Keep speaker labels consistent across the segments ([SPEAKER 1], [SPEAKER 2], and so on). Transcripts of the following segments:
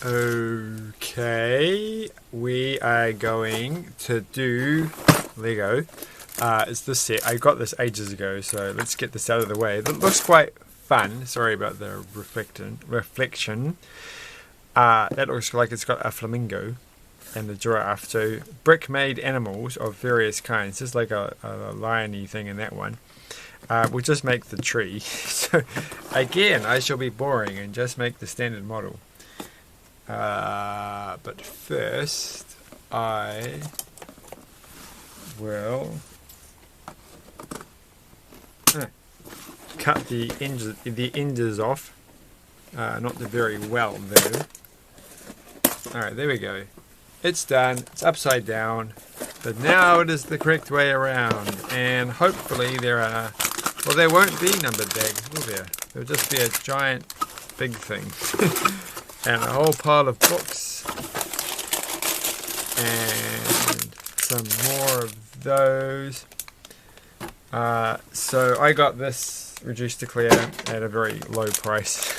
[SPEAKER 1] Okay, we are going to do Lego. It's this set. I got this ages ago, so let's get this out of the way. It looks quite fun. Sorry about the reflection. That looks like it's got a flamingo and the giraffe. So brick-made animals of various kinds. There's like a lion-y thing in that one. We'll just make the tree. So again, I shall be boring and just make the standard model. But first, I will cut the ends off. Not the very well though. Alright, there we go. It's done. It's upside down. But now it is the correct way around. And hopefully there are... Well, there won't be numbered bags, will there? There'll just be a giant big thing. And a whole pile of books. And some more of those. So I got this reduced to clear at a very low price.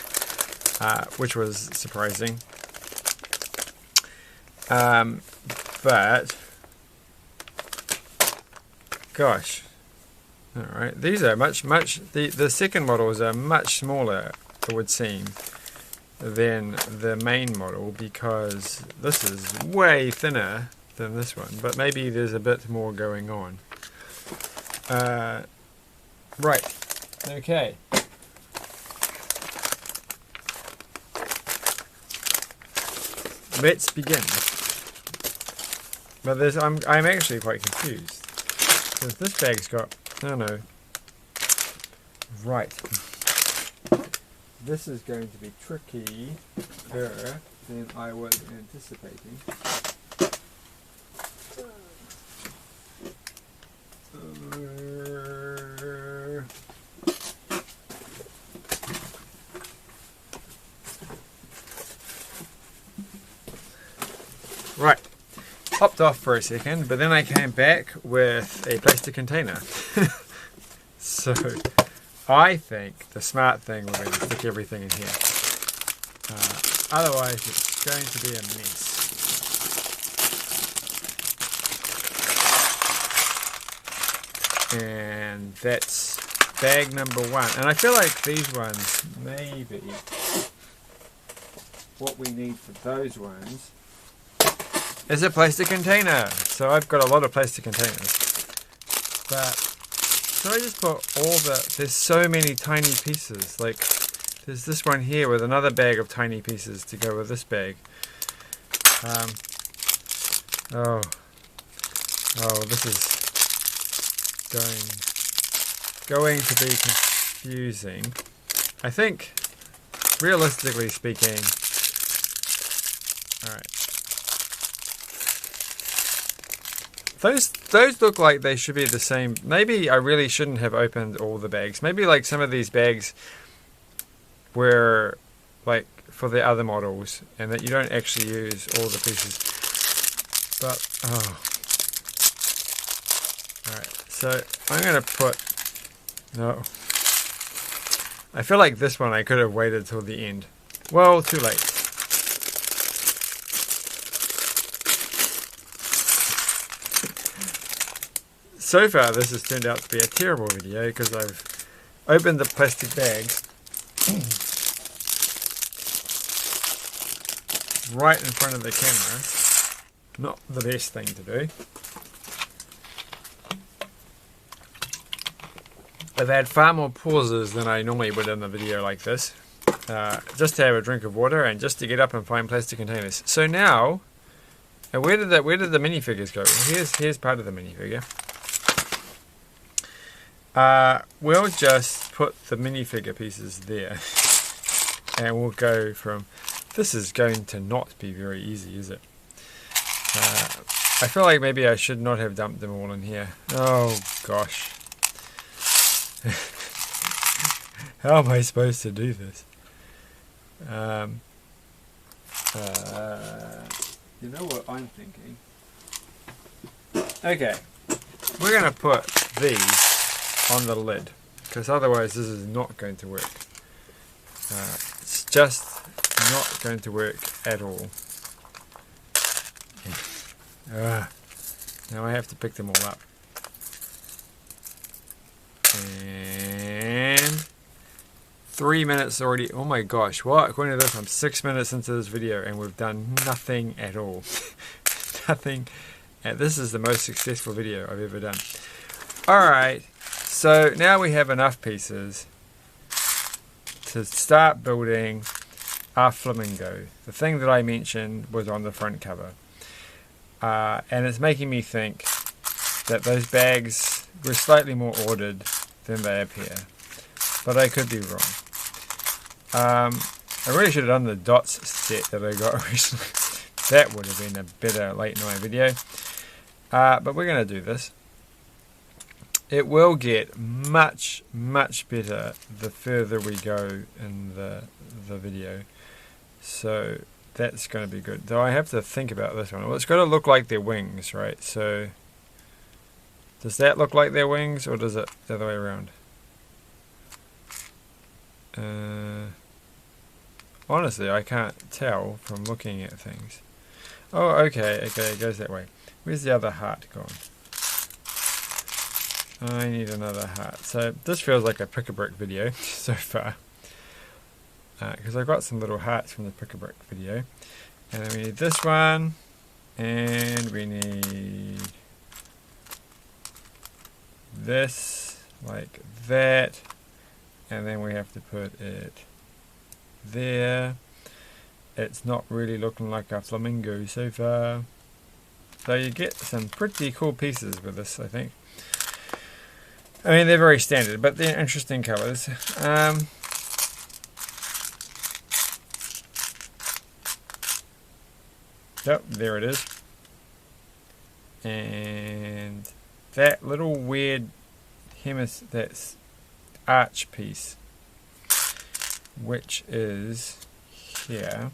[SPEAKER 1] Which was surprising. But gosh, all right, these are much the second models are much smaller, it would seem, than the main model, because this is way thinner than this one, but maybe there's a bit more going on. Right, okay. Let's begin. But I'm actually quite confused, because this bag's got, oh no, right, this is going to be trickier than I was anticipating. Right, popped off for a second, but then I came back with a plastic container. So I think the smart thing will be to stick everything in here. Otherwise it's going to be a mess. And that's bag number one. And I feel like these ones may be what we need for those ones. Is a plastic container. So I've got a lot of plastic containers. But so I just put there's so many tiny pieces. Like there's this one here with another bag of tiny pieces to go with this bag. This is going to be confusing. I think, realistically speaking, alright. Those look like they should be the same. Maybe I really shouldn't have opened all the bags. Maybe like some of these bags were like for the other models, and that you don't actually use all the pieces. But alright, so I'm gonna put I feel like this one I could have waited till the end. Well, too late. So far this has turned out to be a terrible video because I've opened the plastic bags right in front of the camera. Not the best thing to do. I've had far more pauses than I normally would in a video like this. Just to have a drink of water and just to get up and find plastic containers. So now, where did the minifigures go? Well, here's part of the minifigure. We'll just put the minifigure pieces there, and we'll go from. This is going to not be very easy, is it? I feel like maybe I should not have dumped them all in here. Oh gosh. How am I supposed to do this? You know what I'm thinking? Okay, we're going to put these on the lid, because otherwise this is not going to work. It's just not going to work at all. Now I have to pick them all up. And 3 minutes already. Oh my gosh, what? According to this, I'm 6 minutes into this video and we've done nothing at all. Nothing. And this is the most successful video I've ever done. Alright, so now we have enough pieces to start building our flamingo. The thing that I mentioned was on the front cover. And it's making me think that those bags were slightly more ordered than they appear. But I could be wrong. I really should have done the dots set that I got originally. That would have been a better late night video. But we're going to do this. It will get much, much better the further we go in the video. So that's going to be good. Though I have to think about this one. Well, it's going to look like their wings, right? So does that look like their wings or does it the other way around? Honestly, I can't tell from looking at things. Oh, okay, it goes that way. Where's the other heart gone? I need another heart. So this feels like a pick-a-brick video so far. Because I got some little hearts from the pick-a-brick video. And then we need this one. And we need this, like that. And then we have to put it there. It's not really looking like a flamingo so far. So you get some pretty cool pieces with this, I think. I mean, they're very standard, but they're interesting colours. Yep, there it is. And that little weird that's arch piece, which is here.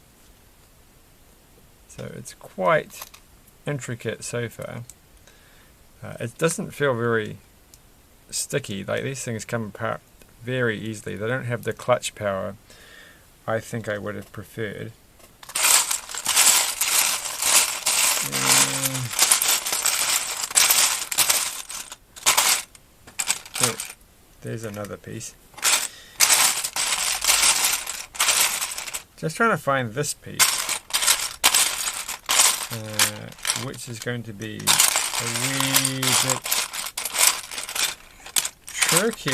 [SPEAKER 1] So it's quite intricate so far. It doesn't feel very sticky. Like, these things come apart very easily. They don't have the clutch power I think I would have preferred. Oh, there's another piece. Just trying to find this piece, which is going to be a wee bit tricky.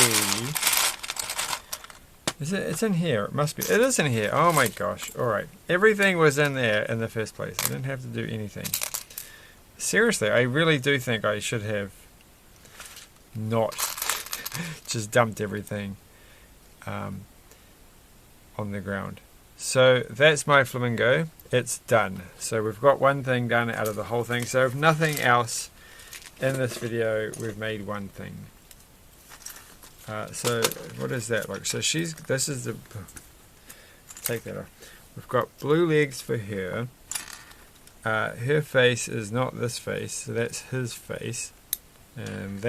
[SPEAKER 1] Is it? It's in here. It must be. It is in here. Oh my gosh. Alright. Everything was in there in the first place. I didn't have to do anything. Seriously, I really do think I should have not just dumped everything on the ground. So that's my flamingo. It's done. So we've got one thing done out of the whole thing. So if nothing else in this video, we've made one thing. So what does that look? So this is the, take that off. We've got blue legs for her. Her face is not this face, so that's his face. And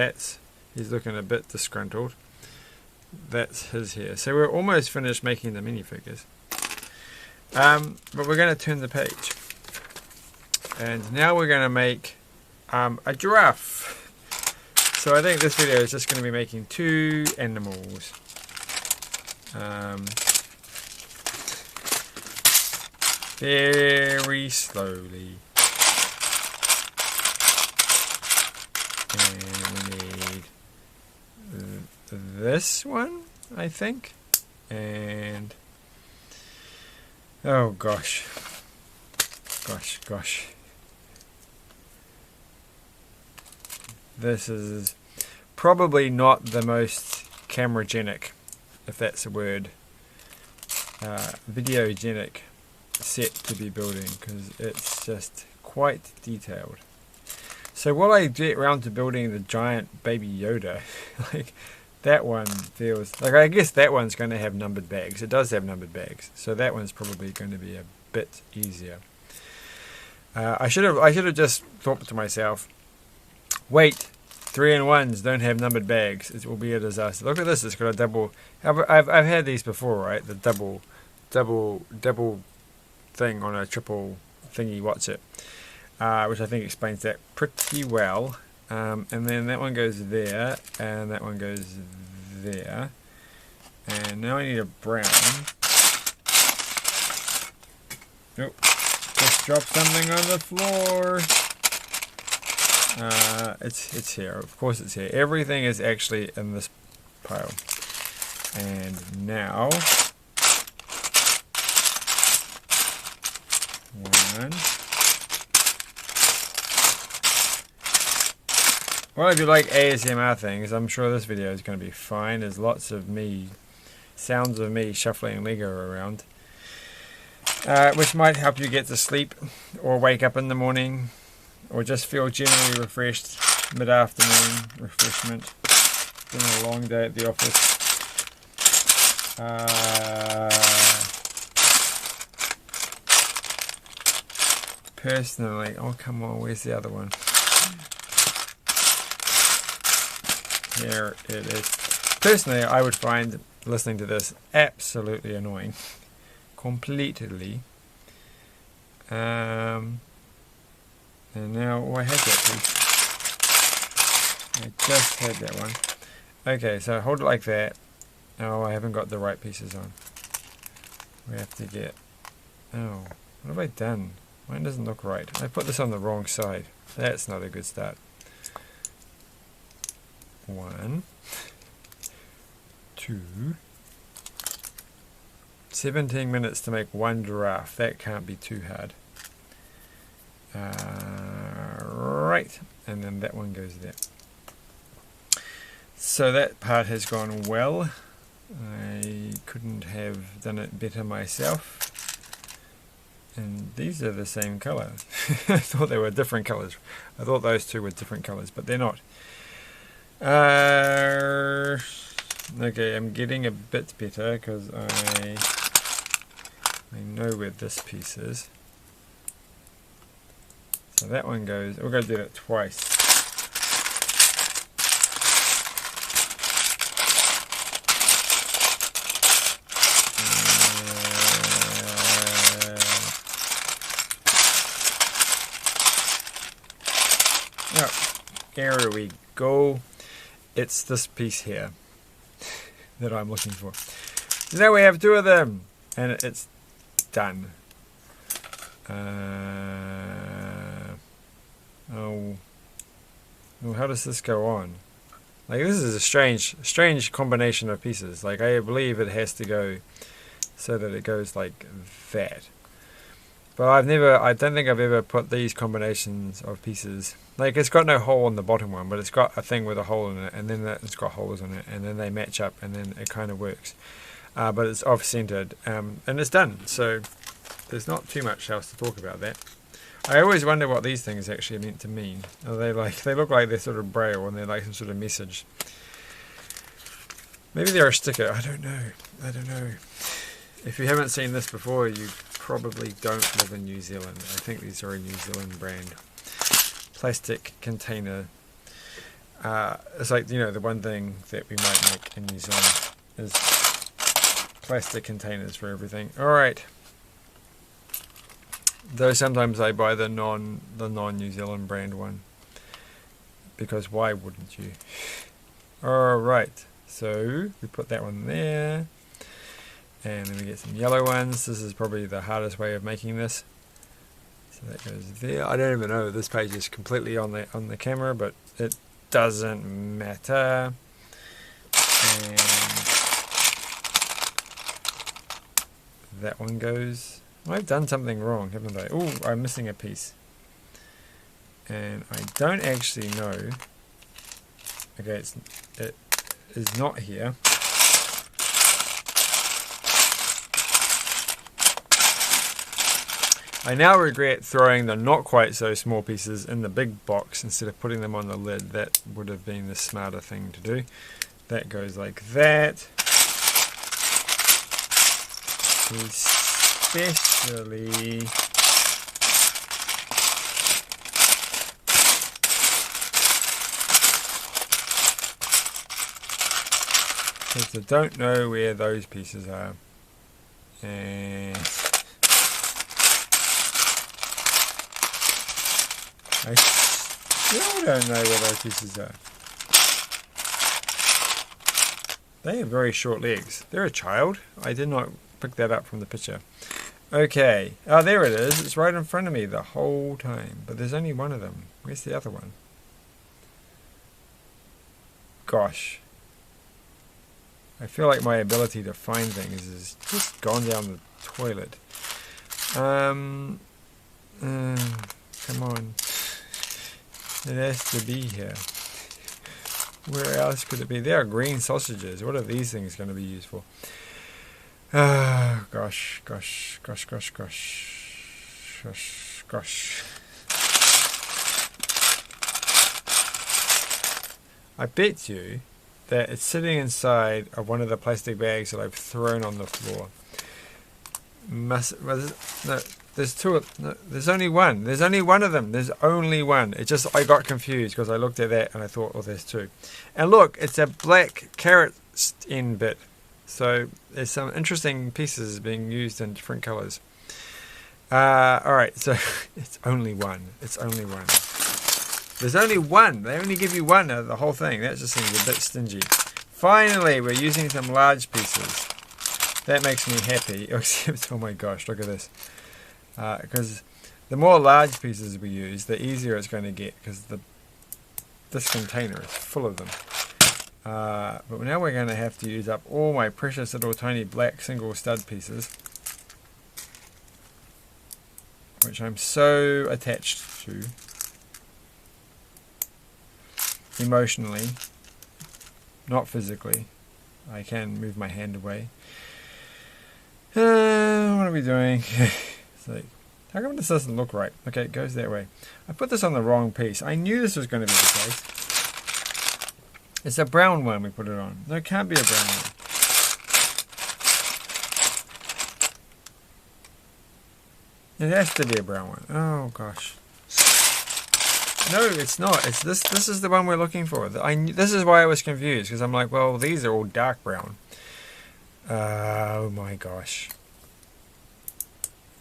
[SPEAKER 1] he's looking a bit disgruntled. That's his hair. So we're almost finished making the minifigures. But we're going to turn the page. And now we're going to make a giraffe. So I think this video is just going to be making two animals. Very slowly. And we need this one, I think. And oh gosh. Gosh. This is probably not the most cameragenic, if that's a word, videogenic set to be building, because it's just quite detailed. So while I get around to building the giant baby Yoda, like that one feels like, I guess that one's going to have numbered bags. It does have numbered bags, so that one's probably going to be a bit easier. I should have just thought to myself, wait, 3-in-1s don't have numbered bags. It will be a disaster. Look at this. It's got a double. I've had these before, right? The double thing on a triple thingy watch it, which I think explains that pretty well. And then that one goes there, and that one goes there. And now I need a brown. Oh, just dropped something on the floor. It's here. Of course it's here. Everything is actually in this pile. And now, one. Well, if you like ASMR things, I'm sure this video is going to be fine. There's lots of sounds of me shuffling Lego around, which might help you get to sleep, or wake up in the morning, or just feel generally refreshed, mid-afternoon refreshment. It's been a long day at the office. Personally, oh come on, where's the other one? Here it is. Personally, I would find listening to this absolutely annoying. Completely. And now, oh, I had that piece. I just had that one. Okay, so hold it like that. Oh, I haven't got the right pieces on. We have to get... Oh, what have I done? Mine doesn't look right. I put this on the wrong side. That's not a good start. 1, 2, 17 minutes to make one giraffe. That can't be too hard. Right, and then that one goes there. So that part has gone well. I couldn't have done it better myself. And these are the same colour. I thought they were different colours. I thought those two were different colours, but they're not. Okay, I'm getting a bit better because I know where this piece is. So that one goes, we're going to do that twice. There we go. It's this piece here that I'm looking for. So now we have two of them, and it's done. Oh, how does this go on? Like, this is a strange combination of pieces. Like, I believe it has to go so that it goes like that. But I don't think I've ever put these combinations of pieces. Like, it's got no hole in the bottom one, but it's got a thing with a hole in it, and then it's got holes in it, and then they match up, and then it kind of works. But it's off-centered, and it's done. So there's not too much else to talk about that. I always wonder what these things actually are meant to mean. Are they look like they're sort of braille, and they're like some sort of message. Maybe they're a sticker. I don't know. If you haven't seen this before, you probably don't live in New Zealand. I think these are a New Zealand brand. Plastic container. It's like, the one thing that we might make in New Zealand is plastic containers for everything. Alright. Though sometimes I buy the non-New Zealand brand one. Because why wouldn't you? Alright. So we put that one there. And then we get some yellow ones. This is probably the hardest way of making this. So that goes there. I don't even know if this page is completely on the camera, but it doesn't matter. And that one goes. I've done something wrong, haven't I? Oh, I'm missing a piece. And I don't actually know. Okay, it is not here. I now regret throwing the not quite so small pieces in the big box instead of putting them on the lid. That would have been the smarter thing to do. That goes like that. Especially because I don't know where those pieces are. And I still don't know what those pieces are. They have very short legs. They're a child. I did not pick that up from the picture. Okay. Oh, there it is. It's right in front of me the whole time. But there's only one of them. Where's the other one? Gosh. I feel like my ability to find things is just gone down the toilet. Come on. It has to be here. Where else could it be? There are green sausages. What are these things going to be used for? Gosh. I bet you that it's sitting inside of one of the plastic bags that I've thrown on the floor. There's two. No, there's only one. There's only one of them. There's only one. I got confused because I looked at that and I thought, oh, there's two. And look, it's a black carrot end bit. So there's some interesting pieces being used in different colours. Alright, so it's only one. It's only one. There's only one. They only give you one out of the whole thing. That just seems a bit stingy. Finally, we're using some large pieces. That makes me happy. Except, oh my gosh, look at this. Because the more large pieces we use, the easier it's going to get. Because this container is full of them. But now we're going to have to use up all my precious little tiny black single stud pieces, which I'm so attached to emotionally, not physically. I can move my hand away. What are we doing? It's like, how come this doesn't look right? Okay, it goes that way. I put this on the wrong piece. I knew this was going to be the case. It's a brown one we put it on. No, it can't be a brown one. It has to be a brown one. Oh gosh. No, it's not. It's this. This is the one we're looking for. This is why I was confused, because I'm like, well, these are all dark brown. Oh my gosh.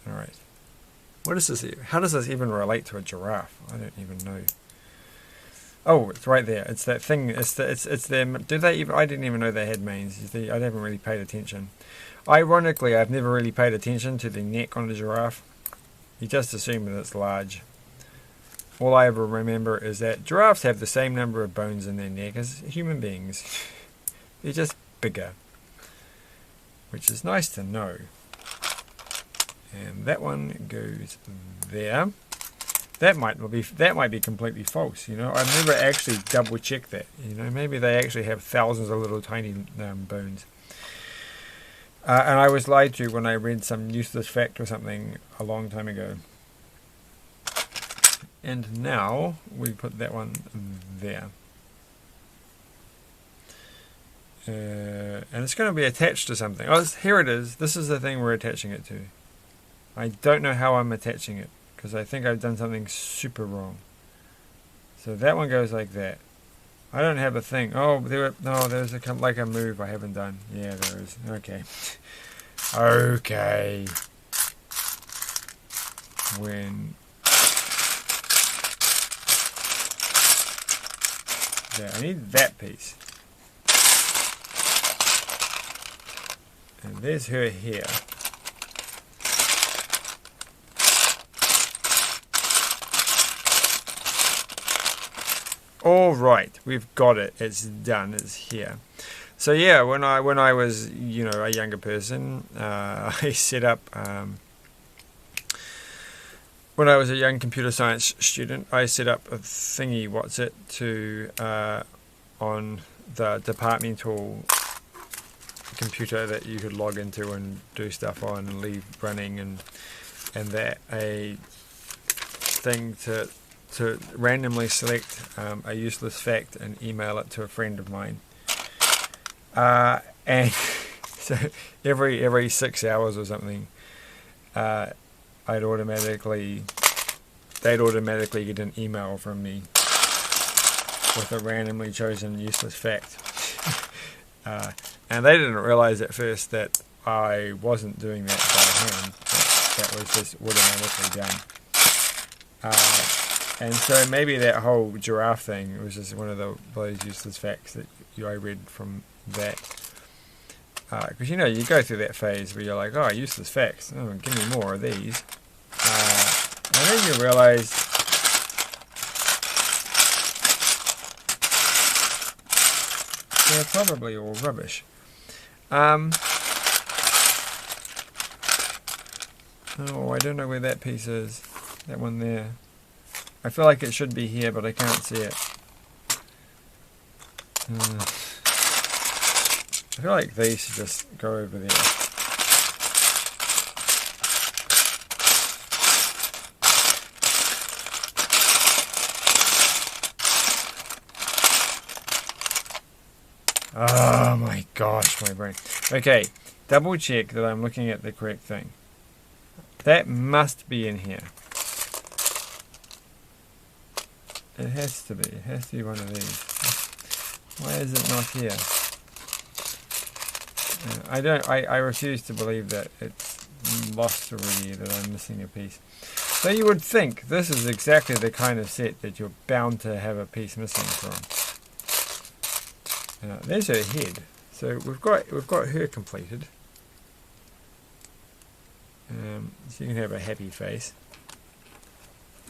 [SPEAKER 1] All right. What is this? How does this even relate to a giraffe? I don't even know. Oh, it's right there. It's that thing. It's them. Do they even? I didn't even know they had manes. I haven't really paid attention. Ironically, I've never really paid attention to the neck on a giraffe. You just assume that it's large. All I ever remember is that giraffes have the same number of bones in their neck as human beings. They're just bigger, which is nice to know. And that one goes there. That might be completely false. You know, I've never actually double checked that. You know, maybe they actually have thousands of little tiny bones. And I was lied to when I read some useless fact or something a long time ago. And now we put that one there. And it's going to be attached to something. Oh, here it is. This is the thing we're attaching it to. I don't know how I'm attaching it, because I think I've done something super wrong. So that one goes like that. I don't have a thing. Oh, there's like a move I haven't done. Yeah, there is. Okay. Okay. I need that piece. And there's her here. All right, we've got it. It's done. It's here. So yeah, when I was a younger person, I set up. When I was a young computer science student, I set up a thingy, to on the departmental computer that you could log into and do stuff on and leave running, and that a thing to randomly select a useless fact and email it to a friend of mine. And so every 6 hours or something, they'd automatically get an email from me with a randomly chosen useless fact. And they didn't realize at first that I wasn't doing that by hand. That was just automatically done. And so maybe that whole giraffe thing was just one of those useless facts that I read from that. Because you go through that phase where you're like, oh, useless facts. Oh, give me more of these. And then you realise they're probably all rubbish. Oh, I don't know where that piece is. That one there. I feel like it should be here, but I can't see it. I feel like these should just go over there. Oh my gosh, my brain. Okay, double check that I'm looking at the correct thing. That must be in here. It has to be. It has to be one of these. Why is it not here? I refuse to believe that it's lost already, that I'm missing a piece. So you would think this is exactly the kind of set that you're bound to have a piece missing from. There's her head. So we've got her completed. So you can have a happy face.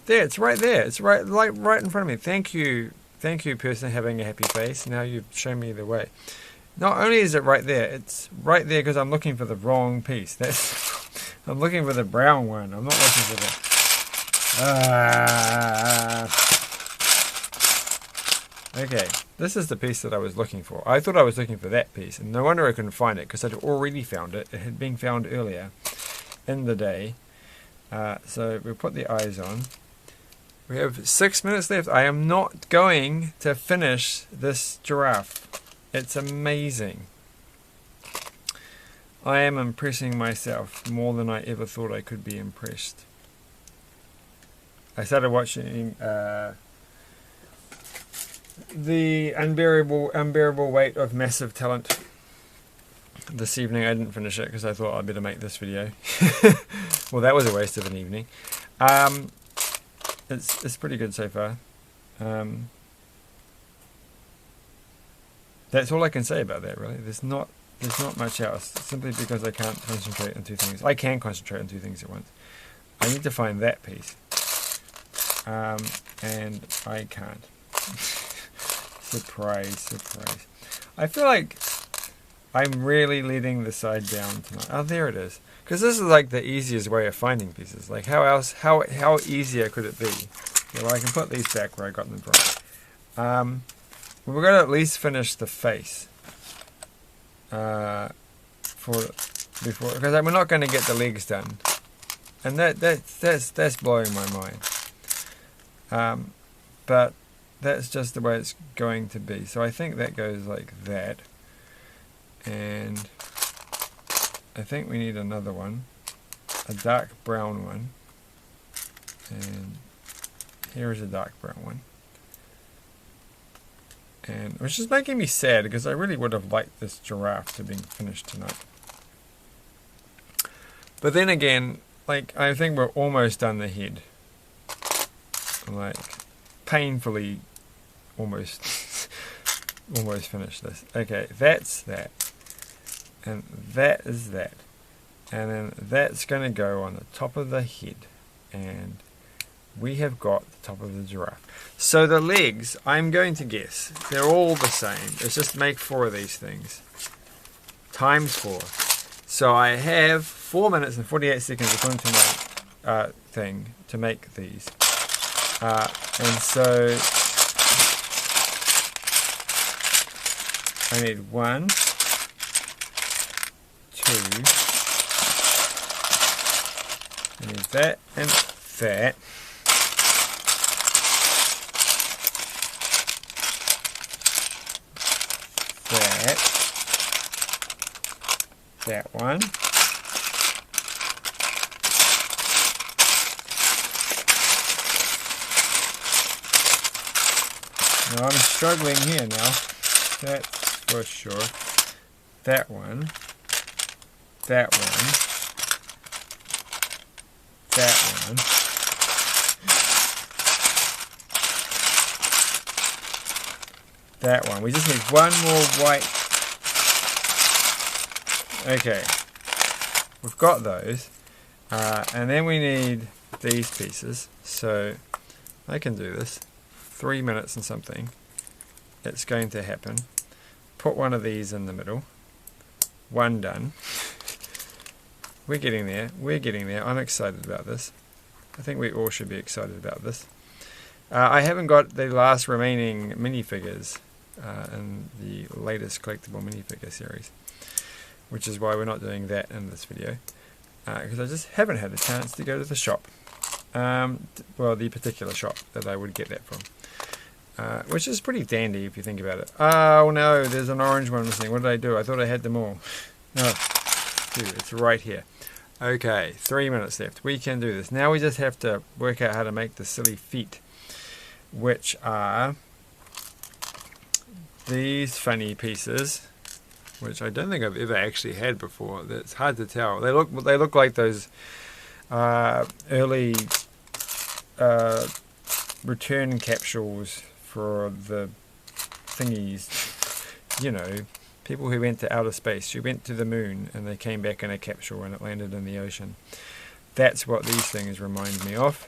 [SPEAKER 1] There, it's right there. It's right in front of me. Thank you, person having a happy face. Now you've shown me the way. Not only is it right there, it's right there because I'm looking for the wrong piece. I'm looking for the brown one. I'm not looking for the. Okay, this is the piece that I was looking for. I thought I was looking for that piece, and no wonder I couldn't find it because I'd already found it. It had been found earlier in the day. So we'll put the eyes on. We have 6 minutes left. I am not going to finish this giraffe. It's amazing. I am impressing myself more than I ever thought I could be impressed. I started watching The Unbearable Weight of Massive Talent this evening. I didn't finish it because I thought I'd better make this video. Well, that was a waste of an evening. It's pretty good so far. That's all I can say about that, really. There's not much else, simply because I can't concentrate on two things. I can concentrate on two things at once. I need to find that piece, and I can't. Surprise. I feel like I'm really letting the side down tonight. Oh, there it is. Because this is like the easiest way of finding pieces. Like how easier could it be? Well, I can put these back where I got them from. We're going to at least finish the face before, because we're not going to get the legs done, and that's blowing my mind. But that's just the way it's going to be. So I think that goes like that, and I think we need another one, a dark brown one, and here is a dark brown one. And which is making me sad because I really would have liked this giraffe to be finished tonight. But then again, like, I think we're almost done the head. Like, painfully almost finished this. Okay, that's that. And that is that. And then that's going to go on the top of the head. And we have got the top of the giraffe. So the legs, I'm going to guess, they're all the same. Let's just make 4 of these things. Times 4. So I have 4 minutes and 48 seconds according to my thing to make these. And so I need 1, 2, I need that and that. That one. Now I'm struggling here now. That's for sure. That one. That one. That one. that one. We just need one more white. Okay, we've got those. And then we need these pieces. So I can do this. 3 minutes and something. It's going to happen. Put one of these in the middle. One done. We're getting there. We're getting there. I'm excited about this. I think we all should be excited about this. I haven't got the last remaining minifigures in the latest collectible minifigure series, which is why we're not doing that in this video, because I just haven't had a chance to go to the shop. Well, the particular shop that I would get that from. Which is pretty dandy if you think about it. Oh no, there's an orange one missing. What did I do? I thought I had them all. No, dude, it's right here. Okay, 3 minutes left. We can do this. Now we just have to work out how to make the silly feet, which are these funny pieces, which I don't think I've ever actually had before. It's hard to tell. They look like those early return capsules for the thingies, you know, people who went to outer space, who went to the moon and they came back in a capsule and it landed in the ocean. That's what these things remind me of.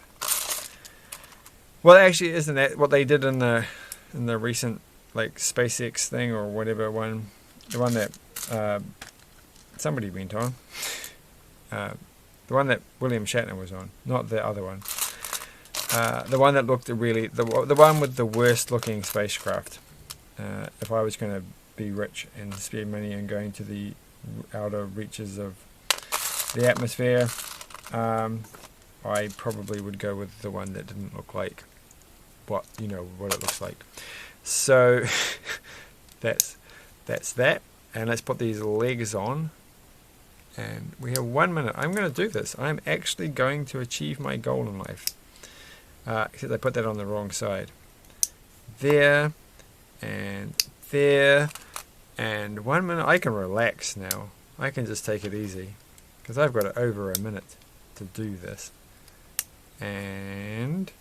[SPEAKER 1] Well, actually, isn't that what they did in the recent like SpaceX thing or whatever one, the one that somebody went on, the one that William Shatner was on, not the other one. The one that looked really, the one with the worst looking spacecraft. If I was going to be rich and spare money and going to the outer reaches of the atmosphere, I probably would go with the one that didn't look like what it looks like. So that's that. And let's put these legs on. And we have 1 minute. I'm going to do this. I'm actually going to achieve my goal in life. Except I put that on the wrong side. There, and there, and 1 minute. I can relax now. I can just take it easy, because I've got over a minute to do this. And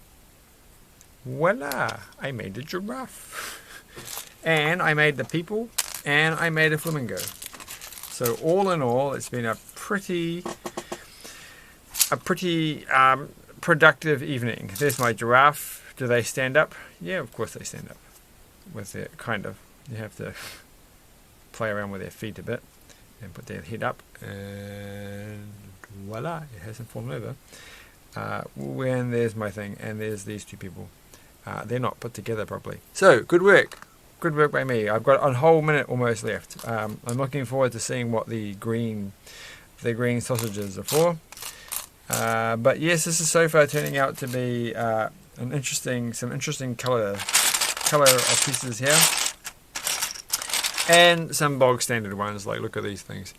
[SPEAKER 1] voila! I made a giraffe. And I made the people, and I made a flamingo. So all in all, it's been a pretty productive evening. There's my giraffe. Do they stand up? Yeah, of course they stand up. With their kind of, you have to play around with their feet a bit and put their head up, and voila, it hasn't fallen over. When there's my thing, and there's these two people. They're not put together properly. So good work. Good work by me. I've got a whole minute almost left. I'm looking forward to seeing what the green sausages are for. But yes, this is so far turning out to be some interesting colour of pieces here, and some bog standard ones. Like, look at these things.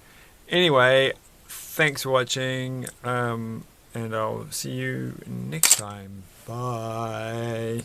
[SPEAKER 1] Anyway, thanks for watching, and I'll see you next time. Bye.